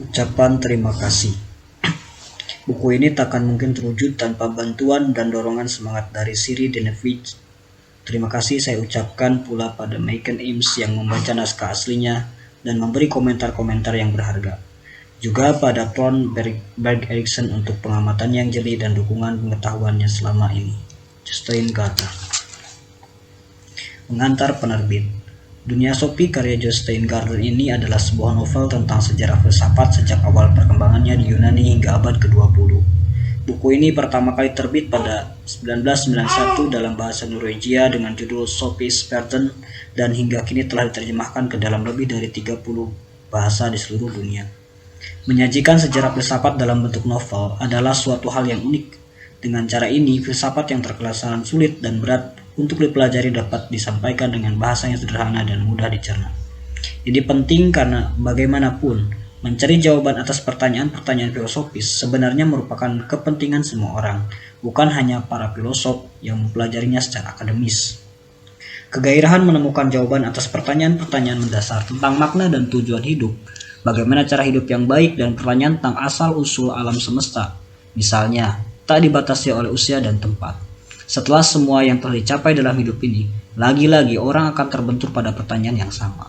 Ucapan terima kasih. Buku ini takkan mungkin terwujud tanpa bantuan dan dorongan semangat dari Siri Denevich. Terima kasih saya ucapkan pula pada Megan Ims yang membaca naskah aslinya dan memberi komentar-komentar yang berharga. Juga pada Trond Berg Eriksen untuk pengamatan yang jeli dan dukungan pengetahuannya selama ini. Jostein Gaarder. Pengantar penerbit. Dunia Sophie karya Jostein Gaarder ini adalah sebuah novel tentang sejarah filsafat sejak awal perkembangannya di Yunani hingga abad ke-20. Buku ini pertama kali terbit pada 1991 dalam bahasa Norwegia dengan judul Sophie's Verden dan hingga kini telah diterjemahkan ke dalam lebih dari 30 bahasa di seluruh dunia. Menyajikan sejarah filsafat dalam bentuk novel adalah suatu hal yang unik. Dengan cara ini, filsafat yang terkesan sulit dan berat untuk dipelajari dapat disampaikan dengan bahasa yang sederhana dan mudah dicerna. Ini penting karena bagaimanapun, mencari jawaban atas pertanyaan-pertanyaan filosofis sebenarnya merupakan kepentingan semua orang, bukan hanya para filosof yang mempelajarinya secara akademis. Kegairahan menemukan jawaban atas pertanyaan-pertanyaan mendasar tentang makna dan tujuan hidup, bagaimana cara hidup yang baik, dan pertanyaan tentang asal-usul alam semesta, misalnya, tak dibatasi oleh usia dan tempat. Setelah semua yang telah dicapai dalam hidup ini, lagi-lagi orang akan terbentur pada pertanyaan yang sama.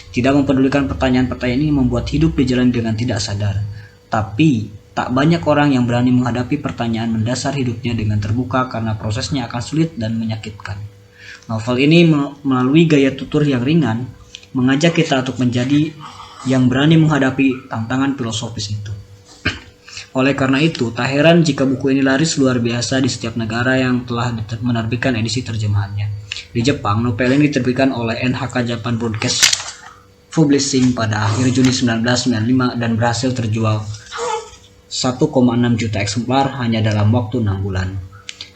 Tidak mempedulikan pertanyaan-pertanyaan ini membuat hidup dijalani dengan tidak sadar. Tapi, tak banyak orang yang berani menghadapi pertanyaan mendasar hidupnya dengan terbuka karena prosesnya akan sulit dan menyakitkan. Novel ini melalui gaya tutur yang ringan, mengajak kita untuk menjadi yang berani menghadapi tantangan filosofis itu. Oleh karena itu, tak heran jika buku ini laris luar biasa di setiap negara yang telah menerbitkan edisi terjemahannya. Di Jepang, novel ini diterbitkan oleh NHK Japan Broadcast Publishing pada akhir Juni 1995 dan berhasil terjual 1,6 juta eksemplar hanya dalam waktu 6 bulan.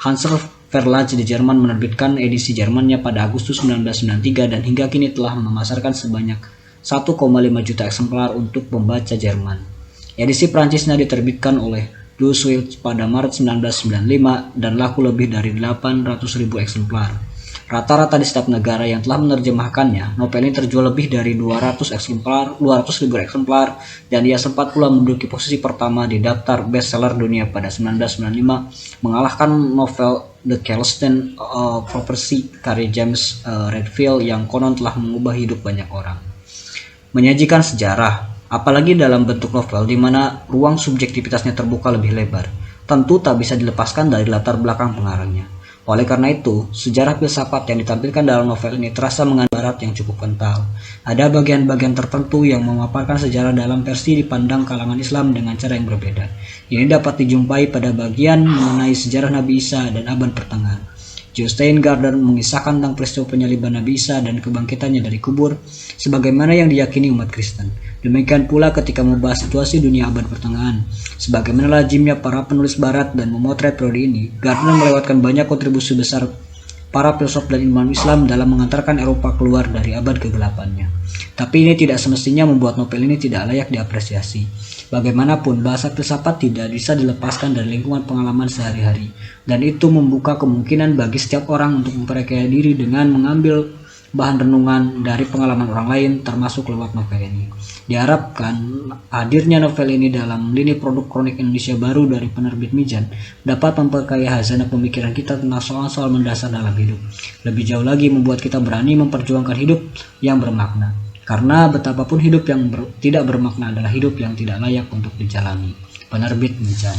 Hanser Verlag di Jerman menerbitkan edisi Jermannya pada Agustus 1993 dan hingga kini telah memasarkan sebanyak 1,5 juta eksemplar untuk pembaca Jerman. Edisi Prancisnya diterbitkan oleh Dulwich pada Maret 1995 dan laku lebih dari 800.000 eksemplar. Rata-rata di setiap negara yang telah menerjemahkannya, novel ini terjual lebih dari 200.000 eksemplar dan ia sempat pula menduduki posisi pertama di daftar bestseller dunia pada 1995, mengalahkan novel The Celestine Prophecy karya James Redfield yang konon telah mengubah hidup banyak orang. Menyajikan sejarah, apalagi dalam bentuk novel di mana ruang subjektivitasnya terbuka lebih lebar, tentu tak bisa dilepaskan dari latar belakang pengarangnya. Oleh karena itu, sejarah filsafat yang ditampilkan dalam novel ini terasa mengandung barat yang cukup kental. Ada bagian-bagian tertentu yang memaparkan sejarah dalam versi dipandang kalangan Islam dengan cara yang berbeda. Ini dapat dijumpai pada bagian mengenai sejarah Nabi Isa dan abad pertengahan. Jostein Gaarder mengisahkan tentang peristiwa penyaliban Nabi Isa dan kebangkitannya dari kubur, sebagaimana yang diyakini umat Kristen. Demikian pula ketika membahas situasi dunia abad pertengahan. Sebagaimana lazimnya para penulis barat dan memotret periode ini, Gaarder melewatkan banyak kontribusi besar para filsuf dan ilmuwan Islam dalam mengantarkan Eropa keluar dari abad kegelapannya. Tapi ini tidak semestinya membuat novel ini tidak layak diapresiasi. Bagaimanapun, bahasa filsafat tidak bisa dilepaskan dari lingkungan pengalaman sehari-hari, dan itu membuka kemungkinan bagi setiap orang untuk memperkaya diri dengan mengambil bahan renungan dari pengalaman orang lain, termasuk lewat novel ini. Diharapkan hadirnya novel ini dalam lini produk kronik Indonesia baru dari penerbit Mijan dapat memperkaya hazanah pemikiran kita tentang soal-soal mendasar dalam hidup. Lebih jauh lagi membuat kita berani memperjuangkan hidup yang bermakna. Karena betapapun hidup yang tidak bermakna adalah hidup yang tidak layak untuk dijalani. Penerbit Mijan.